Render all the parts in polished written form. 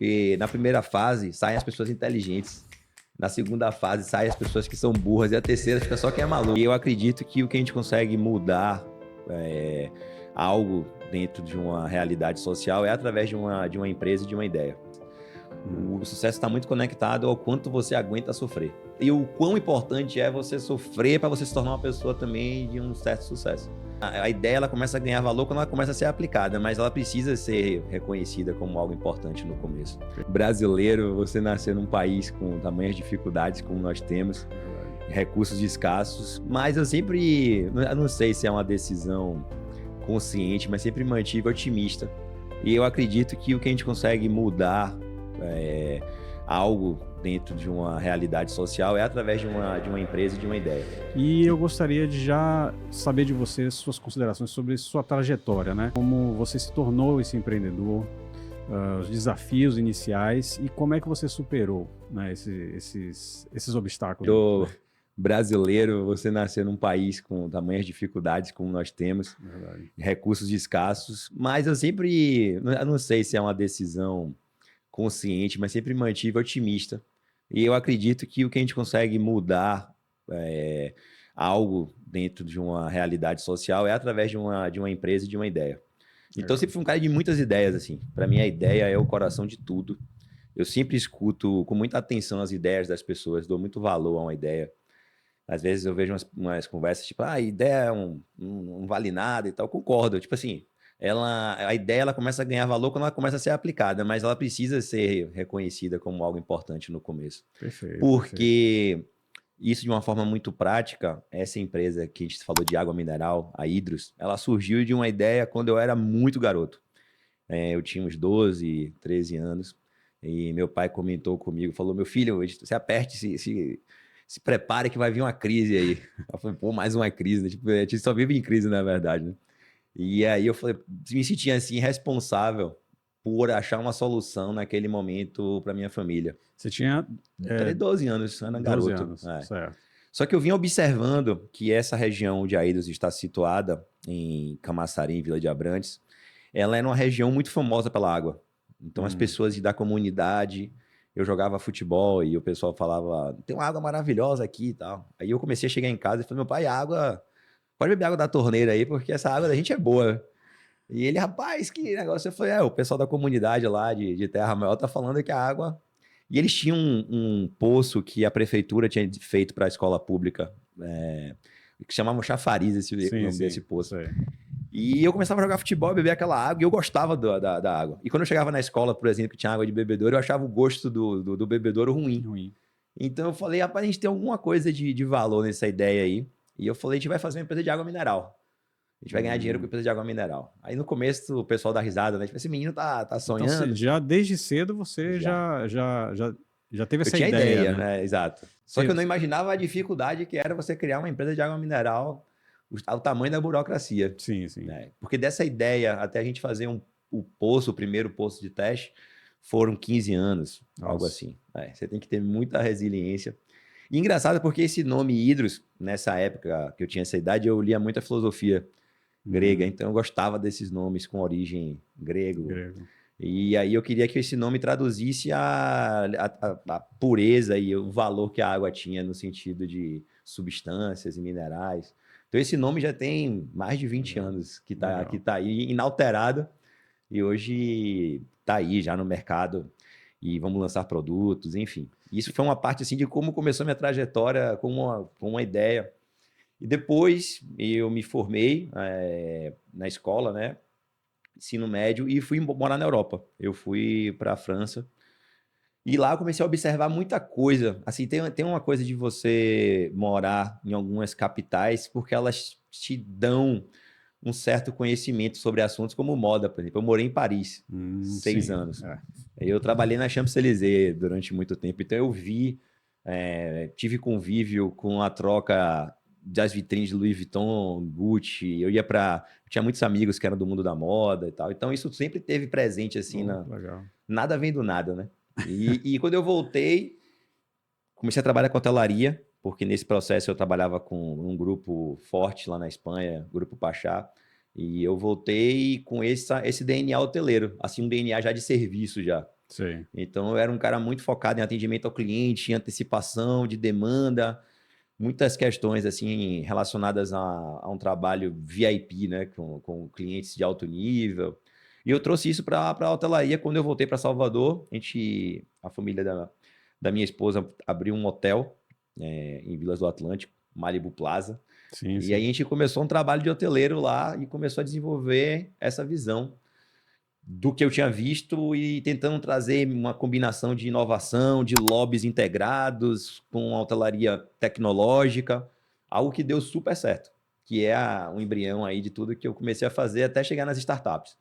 Porque na primeira fase saem as pessoas inteligentes. Na segunda fase saem as pessoas que são burras. E a terceira fica só quem é maluco. E eu acredito que o que a gente consegue mudar algo dentro de uma realidade social é através de uma empresa e de uma ideia. O sucesso está muito conectado ao quanto você aguenta sofrer. E o quão importante é você sofrer para você se tornar uma pessoa também de um certo sucesso. A ideia ela começa a ganhar valor quando ela começa a ser aplicada, mas ela precisa ser reconhecida como algo importante no começo. Brasileiro, você nascer num país com tamanhas dificuldades como nós temos, recursos escassos, mas eu não sei se é uma decisão consciente, mas sempre mantive otimista. E eu acredito que o que a gente consegue mudar algo dentro de uma realidade social é através de uma empresa e de uma ideia. E eu gostaria de já saber de você suas considerações sobre sua trajetória, né? Como você se tornou esse empreendedor, os desafios iniciais e como é que você superou, né, esses obstáculos. Brasileiro, você nascer num país com tamanhas dificuldades como nós temos, recursos escassos, mas eu não sei se é uma decisão consciente, mas sempre mantive otimista. E eu acredito que o que a gente consegue mudar algo dentro de uma realidade social é através de uma empresa e de uma ideia. Então, eu sempre fui um cara de muitas ideias, assim. Para mim, a ideia é o coração de tudo. Eu sempre escuto com muita atenção as ideias das pessoas, dou muito valor a uma ideia. Às vezes eu vejo umas conversas tipo, a ideia não vale nada e tal. Eu concordo. Tipo assim, a ideia ela começa a ganhar valor quando ela começa a ser aplicada, mas ela precisa ser reconhecida como algo importante no começo. Perfeito. Porque isso de uma forma muito prática, essa empresa que a gente falou de água mineral, a Hydrus, ela surgiu de uma ideia quando eu era muito garoto. Eu tinha uns 12, 13 anos e meu pai comentou comigo, falou, meu filho, você aperte, se prepare que vai vir uma crise aí. Eu falei, pô, mais uma crise, né? Tipo, a gente só vive em crise, na verdade, né? E aí eu falei, me sentia assim responsável por achar uma solução naquele momento para minha família. Você tinha 12 anos, era 12 garoto. anos, certo. Só que eu vim observando que essa região onde a Hydrus está situada, em Camaçari, em Vila de Abrantes, ela era uma região muito famosa pela água. Então as pessoas da comunidade, eu jogava futebol e o pessoal falava, tem uma água maravilhosa aqui e tal. Aí eu comecei a chegar em casa e falei, meu pai, pode beber água da torneira aí, porque essa água da gente é boa. E ele, rapaz, que negócio. Eu falei, o pessoal da comunidade lá de Terra Maior tá falando que a água... E eles tinham um poço que a prefeitura tinha feito para a escola pública, que chamavam chafariz desse poço. Sei. E eu começava a jogar futebol, beber aquela água, e eu gostava da água. E quando eu chegava na escola, por exemplo, que tinha água de bebedouro, eu achava o gosto do bebedouro ruim. Então eu falei, rapaz, a gente tem alguma coisa de valor nessa ideia aí. E eu falei, a gente vai fazer uma empresa de água mineral. A gente vai ganhar dinheiro com a empresa de água mineral. Aí no começo o pessoal dá risada, né? Tipo, esse menino tá sonhando. Então, já desde cedo você já teve essa ideia, né? Exato. Só que eu não imaginava a dificuldade que era você criar uma empresa de água mineral, o tamanho da burocracia. Sim. Né? Porque dessa ideia, até a gente fazer o primeiro poço de teste, foram 15 anos, algo assim. Você tem que ter muita resiliência. E engraçado porque esse nome Hydrus, nessa época que eu tinha essa idade, eu lia muita filosofia grega, então eu gostava desses nomes com origem grego. E aí eu queria que esse nome traduzisse a pureza e o valor que a água tinha no sentido de substâncias e minerais. Então esse nome já tem mais de 20 anos que tá aí inalterado e hoje tá aí já no mercado e vamos lançar produtos, enfim. Isso foi uma parte assim de como começou minha trajetória com uma ideia. E depois eu me formei na escola, né? Ensino médio, e fui morar na Europa. Eu fui para a França. E lá eu comecei a observar muita coisa. Assim, tem uma coisa de você morar em algumas capitais, porque elas te dão um certo conhecimento sobre assuntos como moda, por exemplo. Eu morei em Paris 6 anos. Eu trabalhei na Champs-Élysées durante muito tempo. Então eu tive convívio com a troca das vitrines de Louis Vuitton, Gucci. Eu tinha muitos amigos que eram do mundo da moda e tal. Então isso sempre teve presente assim, legal. Nada vem do nada, né? E quando eu voltei, comecei a trabalhar com hotelaria, porque nesse processo eu trabalhava com um grupo forte lá na Espanha, Grupo Pachá, e eu voltei com esse DNA hoteleiro, assim, um DNA já de serviço já. Sim. Então, eu era um cara muito focado em atendimento ao cliente, em antecipação de demanda, muitas questões assim relacionadas a um trabalho VIP, né, com clientes de alto nível. E eu trouxe isso para a hotelaria quando eu voltei para Salvador. A família da minha esposa abriu um hotel em Vilas do Atlântico, Malibu Plaza. Sim, E sim. aí a gente começou um trabalho de hoteleiro lá e começou a desenvolver essa visão do que eu tinha visto e tentando trazer uma combinação de inovação, de lobbies integrados com a hotelaria tecnológica, algo que deu super certo, que é um embrião aí de tudo que eu comecei a fazer até chegar nas startups.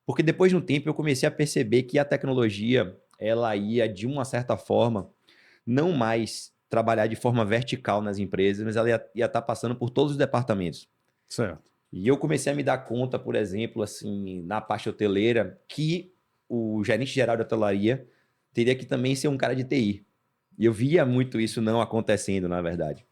Porque depois de um tempo eu comecei a perceber que a tecnologia, ela ia de uma certa forma não mais trabalhar de forma vertical nas empresas, mas ela ia estar passando por todos os departamentos. Certo. E eu comecei a me dar conta, por exemplo, assim, na parte hoteleira, que o gerente geral de hotelaria teria que também ser um cara de TI. E eu via muito isso não acontecendo, na verdade.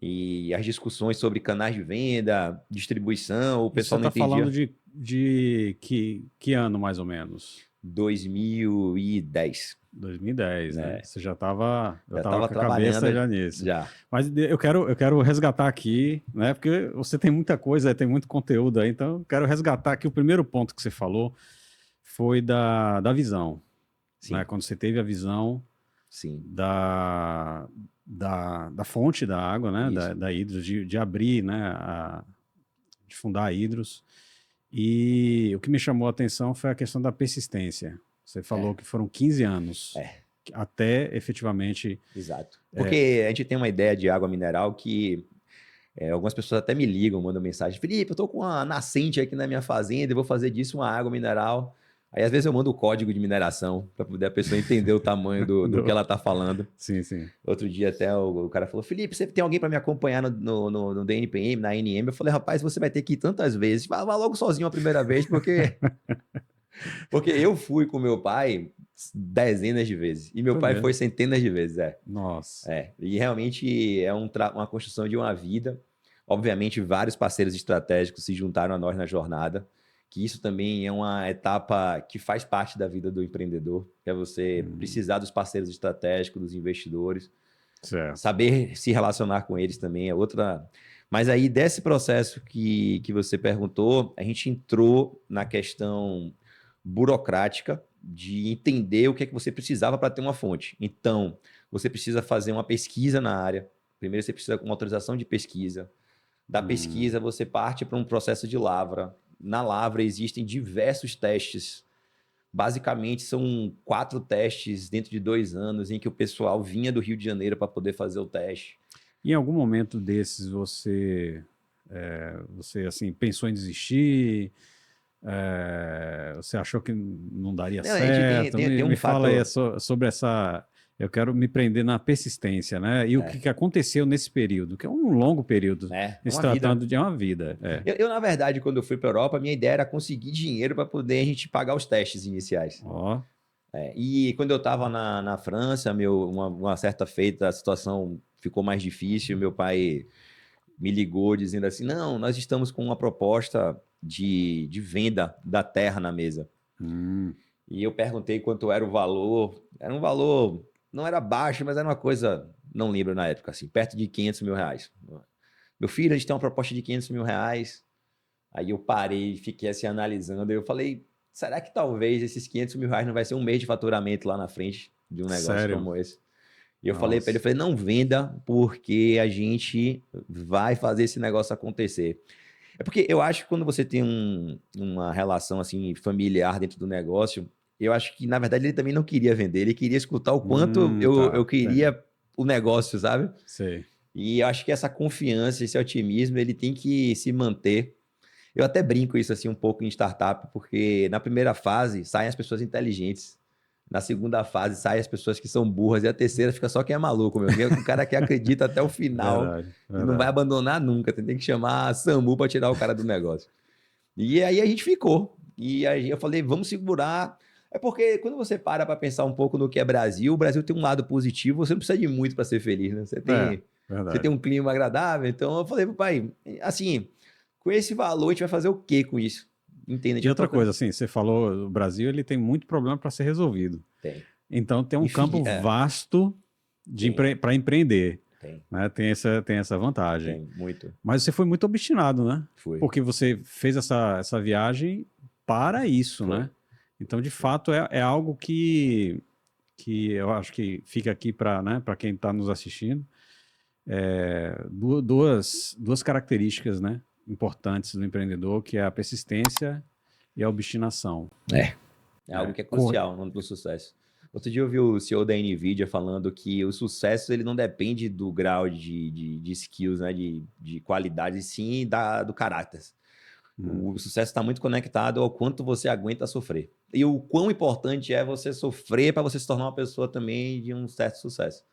E as discussões sobre canais de venda, distribuição, o E você pessoal não está falando entendia. de que ano, mais ou menos? 2010, 2010, né? né? Você já estava Já com estava a cabeça trabalhando já nisso. já. Mas eu quero resgatar aqui, né? Porque você tem muita coisa, tem muito conteúdo aí, então eu quero resgatar aqui o primeiro ponto que você falou foi da visão, né? Sim, Quando você teve a visão sim, da fonte da água, né? isso. Da Hidros, de abrir, né? De fundar a Hidros. E o que me chamou a atenção foi a questão da persistência. Você falou É, que foram 15 anos é. até efetivamente. Exato. Porque a gente tem uma ideia de água mineral que algumas pessoas até me ligam, mandam mensagem: Felipe, eu tô com uma nascente aqui na minha fazenda e vou fazer disso uma água mineral. Aí às vezes eu mando o código de mineração para poder a pessoa entender o tamanho do que ela tá falando. Sim, sim. Outro dia até o cara falou: Felipe, você tem alguém para me acompanhar no DNPM, na NM? Eu falei: rapaz, você vai ter que ir tantas vezes. Vá logo sozinho a primeira vez, porque eu fui com meu pai dezenas de vezes. E meu Foi pai foi mesmo. centenas de vezes, Nossa. E realmente é uma construção de uma vida. Obviamente, vários parceiros estratégicos se juntaram a nós na jornada, que isso também é uma etapa que faz parte da vida do empreendedor, que é você precisar dos parceiros estratégicos, dos investidores, Certo. saber se relacionar com eles também é outra. Mas aí, desse processo que você perguntou, a gente entrou na questão burocrática de entender o que é que você precisava para ter uma fonte. Então, você precisa fazer uma pesquisa na área. Primeiro, você precisa de uma autorização de pesquisa. Da Hum. pesquisa, você parte para um processo de lavra. Na lavra, existem diversos testes. Basicamente, são 4 testes dentro de 2 anos em que o pessoal vinha do Rio de Janeiro para poder fazer o teste. Em algum momento desses você assim pensou em desistir? Você achou que não daria Não, a gente certo? tem Me um fala aí fator. sobre essa. Eu quero me prender na persistência, né? E o que aconteceu nesse período, que é um longo período, É se uma vida. tratando de uma vida. Na verdade, quando eu fui para a Europa, a minha ideia era conseguir dinheiro para poder a gente pagar os testes iniciais. Ó, E quando eu estava na França, uma certa feita, a situação ficou mais difícil. Meu pai me ligou dizendo assim: não, nós estamos com uma proposta de venda da terra na mesa. hum, E eu perguntei quanto era o valor. Era um valor, não era baixo, mas era uma coisa, não lembro na época, assim, perto de 500 mil reais. Meu filho, a gente tem uma proposta de 500 mil reais. Aí eu parei e fiquei assim analisando. Eu falei: será que talvez esses 500 mil reais não vai ser um mês de faturamento lá na frente de um negócio sério? como esse? E eu falei para ele, eu Nossa. falei: não venda, porque a gente vai fazer esse negócio acontecer. É porque eu acho que quando você tem uma relação assim familiar dentro do negócio, eu acho que na verdade ele também não queria vender, ele queria escutar o quanto eu Tá, entendi. queria o negócio, sabe? Sei. E eu acho que essa confiança, esse otimismo, ele tem que se manter. Eu até brinco isso assim um pouco em startup, porque na primeira fase saem as pessoas inteligentes, na segunda fase saem as pessoas que são burras, e a terceira fica só quem é maluco, meu. O cara que acredita até o final Verdade, e não vai verdade. abandonar nunca. Tem que chamar a SAMU para tirar o cara do negócio. E aí a gente ficou. E aí eu falei: vamos segurar. É porque quando você para pensar um pouco no que é Brasil, o Brasil tem um lado positivo, você não precisa de muito para ser feliz, né? Você tem Verdade. um clima agradável. Então eu falei pro pai: assim, com esse valor, a gente vai fazer o quê com isso? entendem. E outra coisa, assim, você falou, o Brasil ele tem muito problema para ser resolvido. Tem. Então tem um campo vasto para empreender. Tem. Né? Tem essa vantagem. Tem, muito. Mas você foi muito obstinado, né? Foi. Porque você fez essa viagem para isso, né? Então, de fato, é algo que eu acho que fica aqui para, né, para quem está nos assistindo. Duas características, né, importantes do empreendedor, que é a persistência e a obstinação. É algo que é crucial no sucesso. Outro dia eu vi o CEO da NVIDIA falando que o sucesso ele não depende do grau de skills, né, de qualidade, sim do caráter. O sucesso está muito conectado ao quanto você aguenta sofrer. E o quão importante é você sofrer para você se tornar uma pessoa também de um certo sucesso.